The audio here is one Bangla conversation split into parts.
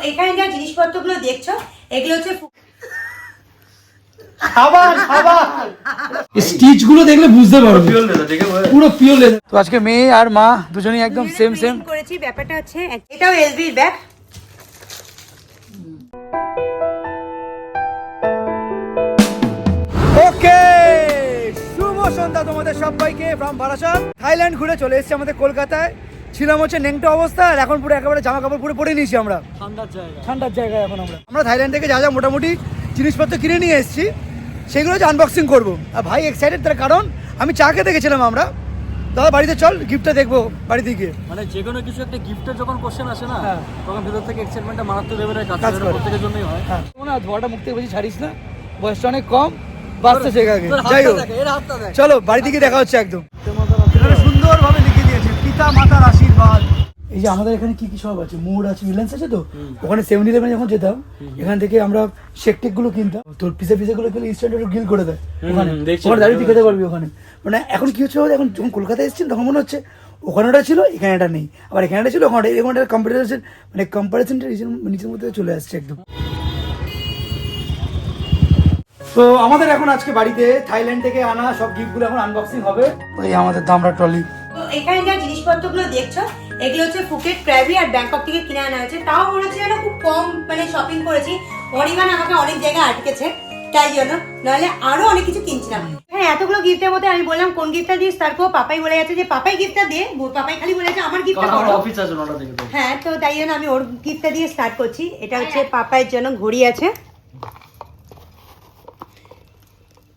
এখানে যা জিনিসপত্রগুলো দেখছো এগুলো হচ্ছে স্টিচ গুলো দেখলে বুঝতে পারবে পুরো পিওর লেদার। তো আজকে মেয়ে আর মা দুজনেই একদম সেম সেম করেছি। ব্যাপারটা হচ্ছে এটাও এলভির ব্যাগ। ওকে, শুভ সন্ধ্যা তোমাদের সবাইকে ফ্রম বারাসাত। থাইল্যান্ড ঘুরে চলে এসেছি আমাদের কলকাতায়। ছিলাম হচ্ছে নেংটো অবস্থা, আর এখন পুরো একেবারে জামা কাপড় পুরো পরে নিয়েছি আমরা ঠান্ডার জায়গায়। এখন আমরা থাইল্যান্ড থেকে যা যা মোটামুটি জিনিসপত্র কিনে নিয়ে এসেছি সেগুলো হচ্ছে আনবক্সিং করবো। আর ভাই এক্সাইটেড, তার কারণ আমি চা খেতে গেছিলাম আমরা, দাদা বাড়িতে চল গিফটটা দেখবো বাড়িতে গিয়ে। মানে যে কোনো কিছু একটা গিফটের যখন কোশ্চেন আসে না, তখন ভিতর থেকে এক্সাইটমেন্টটা মারাত্মক লেভেলের কাজ করে, প্রত্যেকের জন্যই হয়। না ধোয়াটা মুখ থেকে বেশি ছাড়িস না, বয়সটা অনেক কম, বাঁচতে শেখাকে। যাই হোক চলো বাড়ি থেকে দেখা হচ্ছে। একদম সুন্দরভাবে লিখে দিয়েছে পিতা মাতার আশীর্বাদ। এই যে আমাদের এখানে কি কি সব আছে, মোড় আছে, রিলায়েন্স আছে। তো ওখানে 7-11 যখন যেতাম এখান থেকে আমরা শেক টেক গুলো কিনতাম। তোর পিসা গুলো খেলে ইনস্ট্যান্ট গ্রিল করে দেয় ওখানে, ওখানে দাঁড়িয়ে খেতে পারবি ওখানে। মানে এখন কি হচ্ছে, এখন যখন কলকাতায় এসেছেন তখন মনে হচ্ছে ওখানে ওটা ছিল এখানে এটা নেই, আবার এখানে ছিল ওখানে, এরকম একটা কম্পারিজন, মানে কম্পারিজনটা নিজের মধ্যে চলে আসছে একদম। তো আমাদের এখন আজকে বাড়িতে থাইল্যান্ড থেকে আনা সব গিফটগুলো এখন আনবক্সিং হবে। ওই আমাদের দামরা ট্রলি। তো এখানে যা জিনিসপত্রগুলো দেখছো এগুলো হচ্ছে ফুকেট, ক্র্যাবি আর ব্যাংকক থেকে কিনে আনা হয়েছে। তাও মনে হচ্ছে যেন খুব কম মানে শপিং করেছি। অনিমান আমাকে অনেক জায়গায় আটকেছে তাই জন্য, নাহলে আরো অনেক কিছু কিনছিলাম। হ্যাঁ, এতগুলো গিফটের মধ্যে আমি বললাম কোন গিফটটা দিস, তারপর পাপাই বলে যাচ্ছে যে পাপাই গিফটটা দে। পাপাই খালি বলেছে আমার গিফটটা করো। অফিস আছে ওটা থেকে। হ্যাঁ, তো তাই জন্য আমি ওর গিফটটা দিয়ে স্টার্ট করছি। এটা হচ্ছে পাপাইয়ের জন্য ঘড়ি আছে।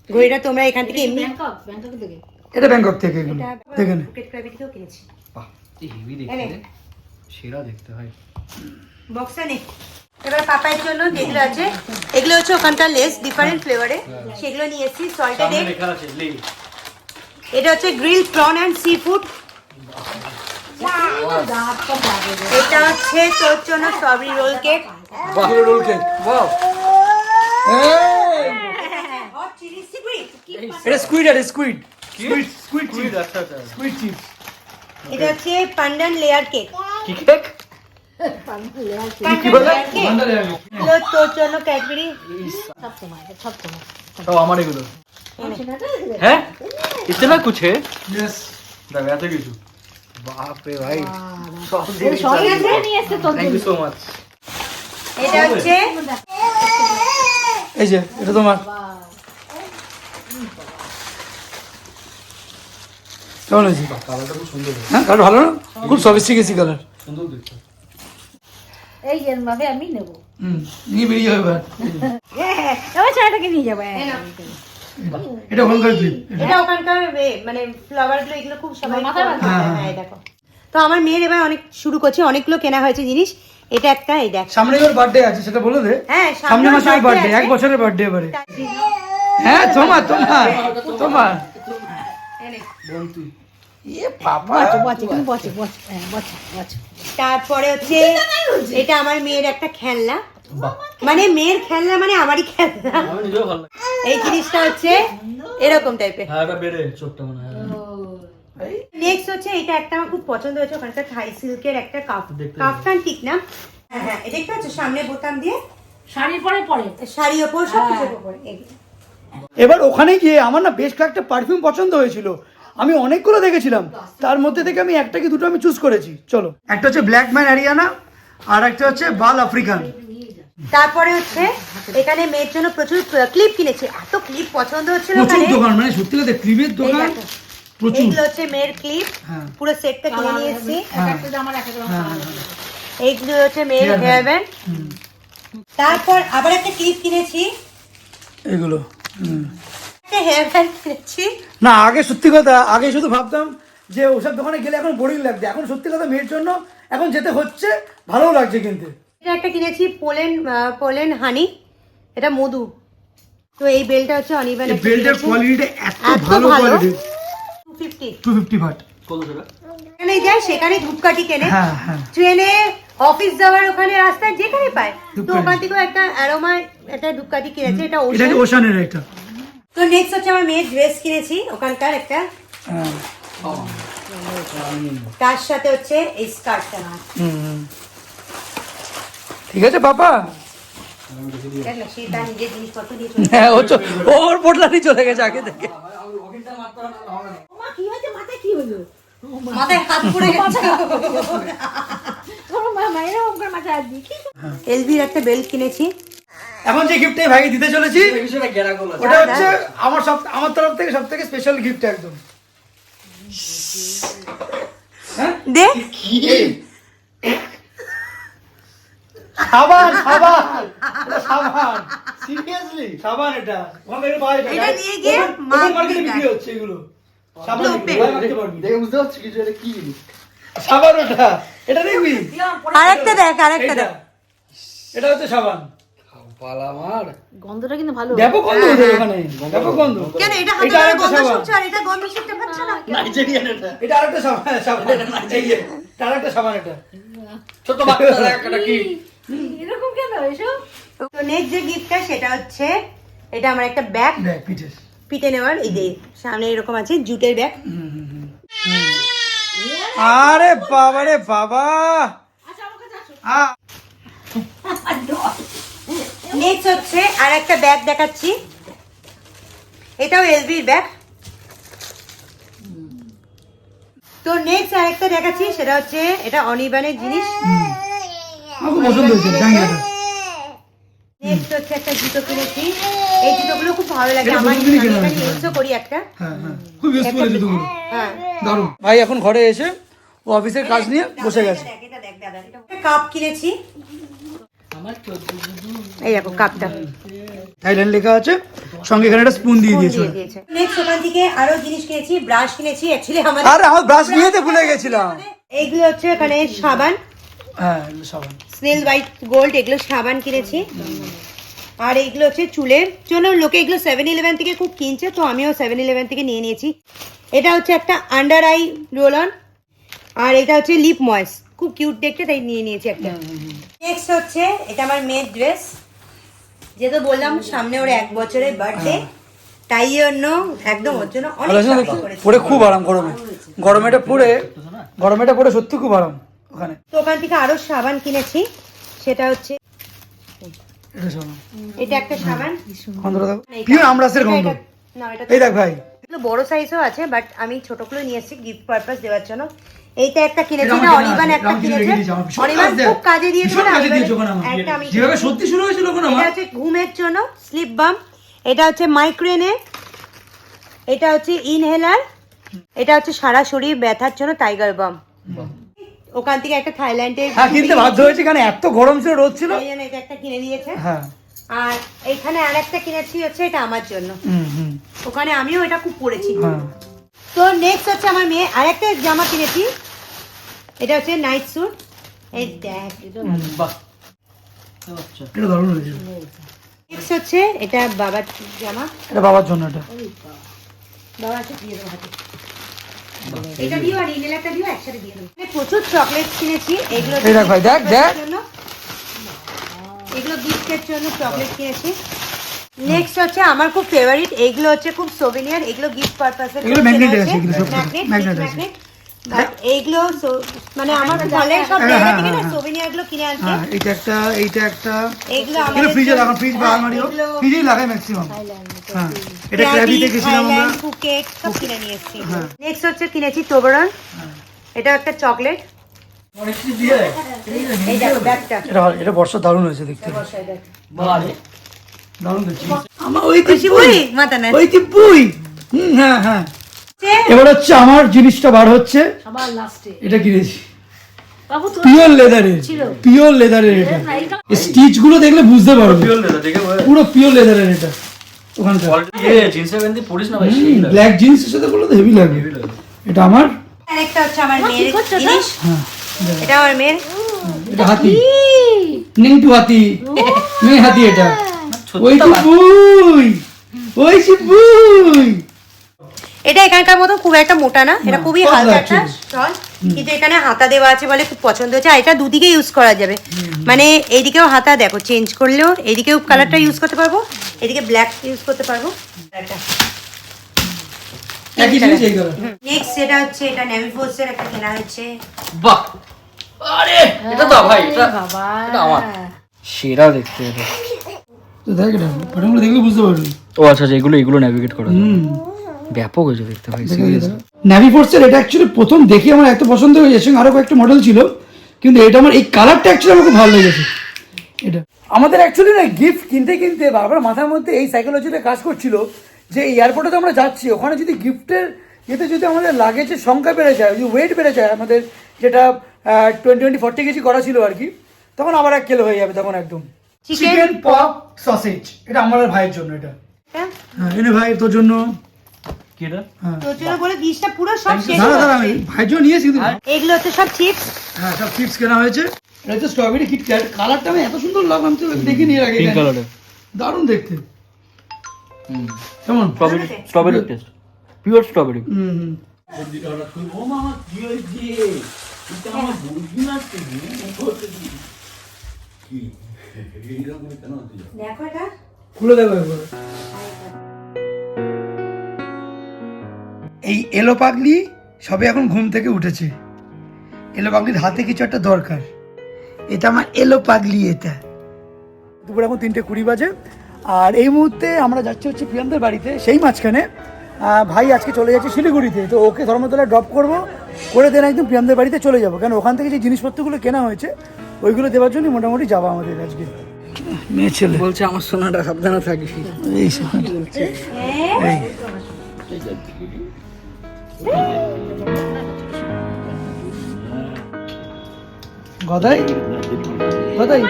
ঘড়িটা তোমরা এখান থেকে এমনি এটা ব্যাংকক থেকে দেখেন, ফুকেট ক্র্যাবি থেকেও কিনেছি। বাহ, এই হেভি দেখতে, সেরা দেখতে হয়। বক্সটা নে। এবার পাপাইয়ের জন্য যেগুলো আছে এগুলো হচ্ছে ওখানকার লেস, ডিফারেন্ট ফ্লেভারে, সেগুলো নিয়ে এসেছি। সল্টেড এগ, এটা হচ্ছে grill prawn and sea food. এটা হচ্ছে তোর জন্য strawberry roll cake. Roll cake, wow. এটা স্কুইড, আর স্কুইড স্কুইড আচ্ছা আচ্ছা, স্কুইড চিপস। এটা হচ্ছে পান্ডান লেয়ার কেক। কি কেক? কি বলে? এগুলো তোর জন্য ক্যাডবেরি। সব আমার এগুলো। হ্যাঁ, ইতনা কুছ है? यस, দাদা এত কিছু, বাপ রে ভাই, থ্যাংক ইউ সো মাচ। এটা হচ্ছে এই যে এটা তোমার কেমন হয়েছে? কালারটা খুব সুন্দর, হ্যাঁ কালার ভালো না, খুব সফিস্টিকেসি কালার, সুন্দর দেখতে। এই যে ভাবে আমি নেব, নিয়ে বেরিয়ে যাবে। এবার ছেলেটাকে নিয়ে যাবো। এটা ওখানকার ক্লিপ, এটা ওখানকার মানে ফ্লাওয়ার গুলো, এগুলো খুব সবাই মাথায় বাঁধে। হ্যাঁ দেখো। তো আমার মেয়ের এবার অনেক শুরু করছে, অনেকগুলো কেনা হয়েছে জিনিস। এটা একটা, এই দেখ সামনে ওর বার্থডে আছে সেটা বলে দে। হ্যাঁ, সামনে মাসে ওর বার্থডে, 1 বছরের বার্থডে এবারে। হ্যাঁ তোমার তোমার তোমার ইয়ে বাবা, তারপরে হচ্ছে এটা আমার মেয়ের একটা খেলনা, মানে মেয়ের খেলনা মানে আমারই খেলনা। আমি নিজেও ভালো লাগে। এই জিনিসটা হচ্ছে এরকম টাইপের। হ্যাঁ, এটা বেড়ে চোখটা মনে হয়। নেক্সট হচ্ছে এটা একটা আমার খুব পছন্দ হয়েছে, ওখানকার থাই সিল্কের একটা দেখতে কাফতান ঠিক না। হ্যাঁ হ্যাঁ, এটা দেখতে পাচ্ছ সামনে বোতাম দিয়ে শাড়ির পরে পরে শাড়ি ওপর সব কিছুর ওপর। এবার ওখানে গিয়ে আমার না বেশ কয়েকটা পারফিউম পছন্দ হয়েছিল, আমি অনেকগুলো দেখেছিলাম, তার মধ্যে থেকে আমি একটা কি দুটো আমি চুজ করেছি। চলো, একটা হচ্ছে ব্ল্যাক ম্যান আরিয়ানা, আর একটা হচ্ছে বাল আফ্রিকান। তারপরে হচ্ছে এখানে মেয়ের জন্য প্রচুর ক্লিপ কিনেছি, এত ক্লিপ পছন্দ হচ্ছিল প্রচুর ওখানে। দোকান, মানে সত্যি কথা ক্লিপের দোকান প্রচুর। এইগুলো হচ্ছে মেয়ের ক্লিপ, হ্যাঁ। পুরো সেটটা কিনে নিয়ে এসেছি। আমার একটা এইগুলো হচ্ছে মেয়ের হেয়ার ব্যান্ড। তারপর আবার একটা ক্লিপ কিনেছি, এগুলো একটা হেয়ার ব্যান্ড কিনেছি। না আগে সত্যি কথা, আগে শুধু ভাবতাম যে ওসব দোকানে গেলে এখন বোরিং লাগছে, এখন সত্যি কথা মেয়ের জন্য এখন যেতে হচ্ছে, ভালোও লাগছে কিনতে। এটা একটা কিনেছি পোলেন হানি, এটা মধু। তো এই বেলটা হচ্ছে অনিবান, এই বেল্টের কোয়ালিটিটা এত ভালো কোয়ালিটি, 250 বাট। কত টাকা? যেখানে যায় সেখানে ধূপকাঠি কেনে, হ্যাঁ হ্যাঁ, ট্রেনে, অফিস যাওয়ার ওখানে রাস্তায় যেখানে পায়। তো ধূপকাঠি। ওখান থেকেও একটা অ্যারোমা একটা ধূপকাঠি কিনেছে, এটা এটা ওশান। ওশানের একটা। তো নেক্সট হচ্ছে আমার মেয়ের ড্রেস কিনেছি ওখানকার একটা, হ্যাঁ তার সাথে হচ্ছে এই স্কার্টটা। ঠিক আছে পাপা? দেখলে সে তার নিজের জিনিসপত্র দিয়ে চলে হ্যাঁ ওর পোটলাটি চলে গেছে আগে থেকে। মা কি হয়েছে, মাথায় কি হলো? মাথায় হাত পড়ে গেছে। তোমার মা মায়ের ওমকার মাথায় হাত দিয়ে কি? এলভির একটা বেল্ট কিনেছি। এখন যে গিফটটাই ভাইকে দিতে চলেছি ভীষণ গেরাগোল আছে। ওটা হচ্ছে আমার তরফ থেকে সব থেকে স্পেশাল গিফট একদম। হ্যাঁ দে সাবান সাবান এটা সাবান, সিরিয়াসলি সাবান। এটা ওখানে পাওয়া যায়, এটা নিয়ে গিয়ে মা মার্কেটে দিয়ে বিক্রি দেয়। হচ্ছে এগুলো সাবান। লোপে। ভাই মাখতে পারবি দেখে বুঝতে পারছি কিছু এটা কি জিনিস। সাবান। ওটা এটা দেখবি, আরেকটা দেখ, আরেকটা এটা দেখ। এটা হচ্ছে সাবান। পালা আমার গন্ধটা কিন্তু ভালো। ব্যাপক গন্ধ ওদের ওখানে, ব্যাপক গন্ধ। কেন এটা এটা হাতে আরেকটা গন্ধ সাবান। শুকছে আর এটা গন্ধ শুকতে পারছে না? নাইজেরিয়ান এটা। এটা আরেকটা সাবান, সাবান এই যে এটা আরেকটা সাবান। এটা ছোট বাচ্চা একটা কি এরকম কেন এসব? তো নেক্সট যে গিফটটা সেটা হচ্ছে এটা আমার একটা ব্যাগ দেখ পিঠে। পিটে নেওয়ার। এই যে সামনে এরকম আছে জুটের ব্যাগ। আরে বাবা রে বাবা। নেক্সট হচ্ছে আর একটা ব্যাগ দেখাচ্ছি। এটাও এলভির ব্যাগ। তো নেক্সট আরেকটা দেখাচ্ছি, সেটা হচ্ছে এটা অনির্বাণের জিনিস। আমার খুব পছন্দ হয়েছে জাঙ্গিয়াটা। নেক্সট হচ্ছে একটা জুতো কিনেছি। এই জুতোগুলো খুব ভালো লাগে এটা আমার, প্রতিদিনই কেনা আমি হয়। ইউজও করি একটা। হ্যাঁ হ্যাঁ খুব ইউজফুল জুতোগুলো, হ্যাঁ দারুণ। ভাই এখন ঘরে এসে ও অফিসের কাজ নিয়ে বসে গেছে। এটা দেখ দাদা, একটা কাপ কিনেছি। এই দেখো কাপটা থাইল্যান্ড লেখা আছে, সঙ্গে এখানে একটা স্পুন দিয়ে দিয়েছে। নেক্সট ওখান থেকে আরো জিনিস কিনেছি, ব্রাশ কিনেছি। অ্যাকচুয়ালি আমাদের আরে আমার ব্রাশ নিয়ে তো ভুলে গেছিলাম। এইগুলো হচ্ছে এখানে সাবান, হ্যাঁ এগুলো সাবান। স্নেল হোয়াইট গোল্ড, এগুলো সাবান কিনেছি। আর এইগুলো হচ্ছে চুলের জন্য, লোকে এগুলো 7-Eleven থেকে খুব কিনছে, তো আমিও 7-Eleven থেকে নিয়ে নিয়েছি। এটা হচ্ছে একটা আন্ডার আই রোল অন, আর এটা হচ্ছে লিপ ময়েস, খুব কিউট দেখতে, তাই নিয়ে নিয়েছি একটা। নেক্সট হচ্ছে এটা আমার মেয়ের ড্রেস, যেহেতু বললাম সামনে ওর 1 বছরের বার্থডে, তাই জন্য একদম ওর জন্য অনেক shopping করেছি। পরে খুব আরাম গরমে, গরমেটা পরে সত্যি খুব আরাম ওখানে। তো ওখান থেকে আরো সাবান কিনেছি, সেটা হচ্ছে এটা সাবান, এটা একটা সাবান। গন্ধটা দেখো, পিওর আমরাসের গন্ধ। না এটা এই দেখ ভাই, এগুলো বড় সাইজও আছে, বাট আমি ছোটগুলো নিয়ে এসেছি গিফট পারপাস দেওয়ার জন্য। এইটা একটা কিনেছি, এটা এটা আমার অনির্বাণ কেনা আছে, একটা রাম কিনে কিনেছে। রেখে দিয়েছে আমার, ভীষণ অনির্বাণ কাজ দেয়। খুব কাজে দিয়েছে, ভীষণ কাজে দিয়েছে ওখানে আমার। একটা আমি যেভাবে সত্যি শুরু হয়েছিল ওখানে এটা আমার। হচ্ছে ঘুমের জন্য স্লিপ বাম, এটা হচ্ছে মাইগ্রেনে, এটা হচ্ছে ইনহেলার, এটা হচ্ছে সারা শরীর ব্যথার জন্য টাইগার বাম। ওখান থেকে একটা থাইল্যান্ডের হ্যাঁ কিনতে বাধ্য হয়েছে, কারণ এত গরম ছিল, রোদ ছিল। এই জন্য এটা একটা কিনে দিয়েছে। হ্যাঁ আর এখানে আরেকটা কিনেছি, হচ্ছে এটা আমার জন্য। হুম ওখানে আমিও এটা খুব পরেছি। হ্যাঁ। তো নেক্সট হচ্ছে আমার মেয়ে আরেকটা জামা কিনেছি, এটা হচ্ছে নাইট স্যুট। এই দেখ, বাহ আচ্ছা এটা দারুণ হয়েছে। নেক্সট হচ্ছে এটা বাবার জামা। এটা বাবার জন্য। এটা বাবা আছে দিয়ে দেবো হাতে। এটা দিও আর ইনেলারটা দিও, একসাথে দিয়ে দেবো। প্রচুর চকলেট কিনেছি, এগুলো এই দেখ ভাই, দেখ দেখ। এগুলো গিফটের জন্য চকলেট কিনেছি। নেক্সট হচ্ছে আমার খুব ফেভারিট, এগুলো হচ্ছে খুব সোভেনিয়ার, এগুলো গিফট পারপাসে। এগুলো magnet আছে, এগুলো সব magnet আছে। বাট এইগুলো মানে আমার কলেজ সব জায়গা থেকে না সোভেনিয়ার গুলো কিনে আনছে। হ্যাঁ এইটা একটা, এইটা একটা। এগুলো এগুলো আমাদের ফ্রিজে লাগানো, ফ্রিজ বা আলমারিও ফ্রিজেই লাগাই ম্যাক্সিমাম। হ্যাঁ এটা ক্র্যাবিতে গেছিলাম আমরা। ফুকেট সব কিনে নিয়ে এসেছি। নেক্সট হচ্ছে কিনেছি টোবরন, এটা একটা চকলেট। অনেক কিছু দিয়ে দেয়। এই দেখো ব্যাগটা, এটা বর্ষা দারুণ হয়েছে দেখতে, বাহ রে দারুণ দেখছি। আমার ওই খুশি বই মাথা না ওই বই। হ্যাঁ হ্যাঁ। এবার হচ্ছে আমার জিনিসটা বার হচ্ছে, সবার লাস্টে এটা কিনেছি বাবু তো পিওর লেদারের, পিওর লেদারের। এটা স্টিচ গুলো দেখলে বুঝতে পারবে, পিওর লেদার দেখে পুরো পিওর লেদারের। এটা ওখানটা অলরেডি জিন্সের প্যান্ট দিয়ে পরিস না ভাই, ব্ল্যাক জিন্সের সাথে বললে তো হেভি লাগে। এটা আমার, আরেকটা হচ্ছে আমার মেয়ের করছো ওটা? জিনিস, হ্যাঁ এটা আমার মেয়ের। এটা হাতি, নিংটু হাতি, মেয়ে হাতি। এটা ওই কি বুই, ওই কি বুই। এটা এখানকার মতো খুব একটা মোটা না, এটা খুবই পাতলা হালকা একটা actually। স্টল, কিন্তু এখানে হাতা দেওয়া আছে বলে খুব পছন্দ হয়েছে। আর এটা দুদিকে ইউজ করা যাবে, মানে এইদিকেও হাতা দেখো চেঞ্জ করলেও এইদিকেও কালারটা ইউজ করতে পারবো, এদিকে ব্ল্যাক ইউজ করতে পারবো। একই জিনিস এই কালার। নেক্সট যেটা হচ্ছে এটা নেভি ফোর্সের একটা কেনা হচ্ছে। বাহ আরে এটা তো ভাই, এটা বাবা এটা আমার। সেরা দেখতে এটা। তো দেখ এটা ফটোগুলো দেখলে বুঝতে পারবি। ও আচ্ছা আচ্ছা, এগুলো ন্যাভিগেট করা ব্যাপক হয়েছে দেখতে ভাই। ন্যাভিফোর্সের এটা অ্যাকচুয়ালি প্রথম দেখে আমার এত পছন্দ হয়েছে, সঙ্গে আরও কয়েকটা মডেল ছিল, কিন্তু এটা আমার এই কালারটা অ্যাকচুয়ালি আমার খুব ভালো লেগেছে। এটা আমাদের অ্যাকচুয়ালি না গিফট কিনতে কিনতে বারবার মাথার মধ্যে এই সাইকোলজিটা কাজ করছিল যে এয়ারপোর্টে তো আমরা যাচ্ছি, ওখানে যদি গিফটের ইয়েতে যদি আমাদের লাগেজের সংখ্যা বেড়ে যায়, যদি ওয়েট বেড়ে যায় আমাদের, যেটা 20-40 কেজি করা ছিল আর কি, তখন আবার 1 কিলো হয়ে যাবে তখন একদম। চিকেন পপ সসেজ, এটা আমার ভাইয়ের জন্য। এটা হ্যাঁ এনে ভাই তোর জন্য। কিটা তোর জন্য বলে 20টা পুরো সব শেষ। দাঁড়া আমি ভাইয়ের জন্য নিয়েছি কিন্তু। এগুলো হচ্ছে সব চিপস। হ্যাঁ সব চিপস কেনা হয়েছে। এটা হচ্ছে স্ট্রবেরি কিটক্যাট, কালারটা আমি এত সুন্দর লাগলো, আমি তো দেখিনি এর আগে। পিঙ্ক কালারের, দারুণ দেখতে। কেমন? Strawberry test, pure strawberry. দেখো এটা খুলে দেবো একবার। এই এলো পাগলি সবে এখন ঘুম থেকে উঠেছে। এলো পাগলির হাতে কিছু একটা দরকার। এটা আমার এলো পাগলি। এটা দুপুর এখন 3:20 বাজে, আর এই মুহূর্তে আমরা যাচ্ছি হচ্ছে প্রিয়ান্তের বাড়িতে। সেই মাঝখানে ভাই আজকে চলে যাচ্ছে শিলিগুড়িতে, তো ওকে ধর্মতলায় ড্রপ করবো, করে দেন একদম প্রিয়ান্তের বাড়িতে চলে যাবো, কারণ ওখান থেকে যে জিনিসপত্রগুলো কেনা হয়েছে ওইগুলো দেওয়ার জন্য মোটামুটি যাবো আমাদের আজকে। মেয়ে ছেলে বলছে আমার সোনাটা সাবধানে থাকবি। এই গদাই গদাই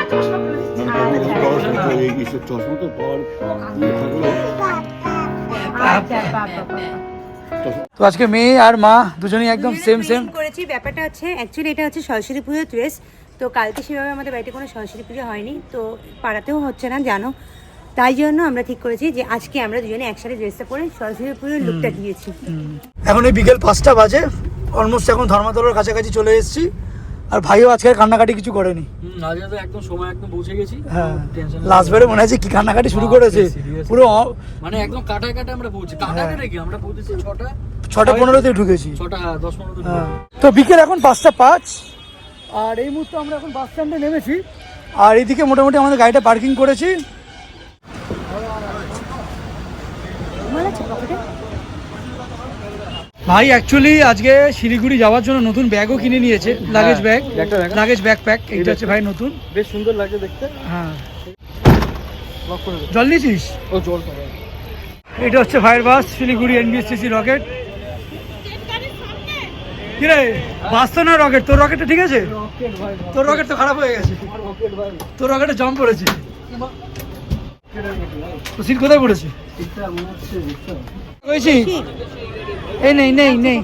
তো আজকে মেয়ে আর মা দুজনেই একদম সেম করেছি। ব্যাপারটা হচ্ছে অ্যাকচুয়ালি এটা হচ্ছে সরস্বতী পুজোর ড্রেস। তো কালকে সেভাবে আমাদের বাড়িতে কোনো সরস্বতী পুজো হয়নি, তো পাড়াতেও হচ্ছে না জানো, তাই জন্য আমরা ঠিক করেছি যে আজকে আমরা দুজনে একসাথে ড্রেসটা পরে সরস্বতী পুজোর লুকটা দিয়েছি। এখন এই বিকেল 5টা বাজে, অলমোস্ট এখন ধর্মতলার কাছাকাছি চলে এসেছি। আর ভাইও আজকে আর কান্নাকাটি কিছু করেনি। আজকে তো একদম সময় একদম পৌঁছে গেছি। হ্যাঁ লাস্ট বারে মনে আছে কি কান্নাকাটি শুরু করেছে পুরো, মানে একদম কাটায় আমরা পৌঁছে কাটাতে কি আমরা পৌঁছেছি 6:15 ঢুকেছি। 10-15 তো বিকেল এখন 5:05, আর এই মুহূর্তে আমরা এখন বাস স্ট্যান্ডে নেমেছি। আর এইদিকে মোটামুটি আমাদের গাড়িটা পার্কিং করেছি। ভাই অ্যাকচুয়ালি আজকে শিলিগুড়ি যাওয়ার জন্য নতুন ব্যাগও কিনে নিয়েছে, লাগেজ ব্যাগ, লাগেজ ব্যাকপ্যাক। এটা হচ্ছে ভাই নতুন, বেশ সুন্দর লাগছে দেখতে। হ্যাঁ জল নিয়েছিস? ও জল পাবে। এটা হচ্ছে ভাইয়ের বাস, শিলিগুড়ি এনবিএসটিসি রকেট। কি রে বাস তো না রকেট? তোর রকেটটা ঠিক আছে? তোর রকেট তো খারাপ হয়ে গেছে, তোর রকেটে জম পড়েছে। তো সিট কোথায় পড়েছে? এই নেই নেই নেই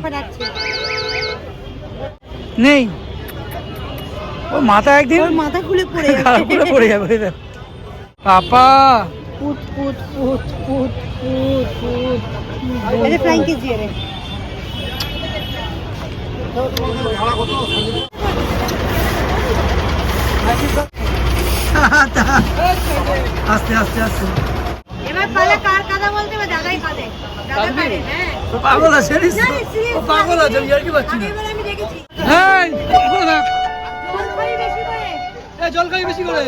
নেই, ও মাথা একদিন মাথা খুলে পড়ে খারাপ করে পড়ে যাবে। পাপা পুট পুট পুট পুট পুট পুট আরে ফ্লাইং কিস দিয়ে রে। আস্তে আস্তে আস্তে। এবার পালা কার কথা বলতে হবে? দাদাই কাঁদে, দাদা কাঁদে। হ্যাঁ পাগল আছে, ও পাগল আছে, আমি আর কি পাচ্ছি না। এবার আমি দেখেছি হ্যাঁ পাগল না, জলপাই বেশি করে। জল খাই বেশি করে।